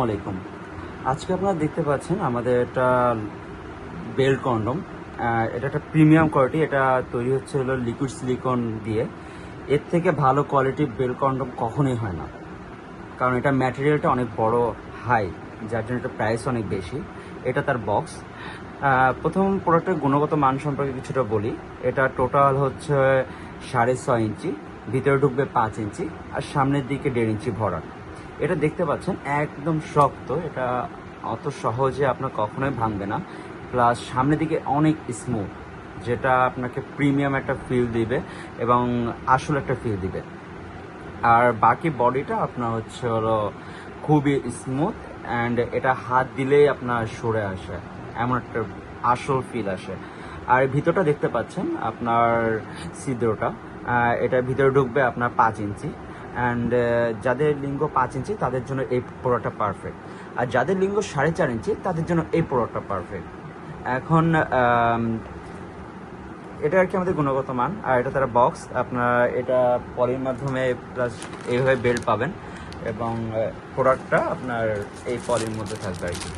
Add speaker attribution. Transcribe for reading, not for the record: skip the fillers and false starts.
Speaker 1: আলাইকুম। আজকে আপনারা দেখতে পাচ্ছেন আমাদের একটা বেল্ট কন্ডম। এটা একটা প্রিমিয়াম কোয়ালিটি। এটা তৈরি হচ্ছে হলো লিকুইড সিলিকন দিয়ে। এর থেকে ভালো কোয়ালিটির বেল্ট কন্ডম কখনোই হয় না, কারণ এটা ম্যাটেরিয়ালটা অনেক বড়, হাই, যার জন্য এটা প্রাইস অনেক বেশি। এটা তার বক্স। প্রথম প্রোডাক্টের গুণগত মান সম্পর্কে কিছুটা বলি। এটা টোটাল হচ্ছে 6.5 ইঞ্চি, ভিতরে ঢুকবে 5 ইঞ্চি, আর সামনের দিকে 1.5 ইঞ্চি ভরা। এটা দেখতে পাচ্ছেন একদম শক্ত। এটা অত সহজে আপনার কখনোই ভাঙবে না। প্লাস সামনের দিকে অনেক স্মুথ, যেটা আপনাকে প্রিমিয়াম একটা ফিল দিবে এবং আসল একটা ফিল দিবে। আর বাকি বডিটা আপনার হচ্ছে হলো খুবই স্মুথ, অ্যান্ড এটা হাত দিলেই আপনার সরে আসে, এমন একটা আসল ফিল আসে। আর ভিতরটা দেখতে পাচ্ছেন আপনার ছিদ্রটা, এটার ভিতরে ঢুকবে আপনার 5 ইঞ্চি। অ্যান্ড যাদের লিঙ্গ 5 ইঞ্চি তাদের জন্য এই প্রোডাক্টটা পারফেক্ট, আর যাদের লিঙ্গ 4.5 ইঞ্চি তাদের জন্য এই প্রোডাক্টটা পারফেক্ট। এখন এটা আর কি আমাদের গুণগত মান। আর এটা তারা বক্স, আপনার এটা পলির মাধ্যমে প্লাস এইভাবে বেল্ট পাবেন, এবং প্রোডাক্টটা আপনার এই পলির মধ্যে থাকবে আর কি।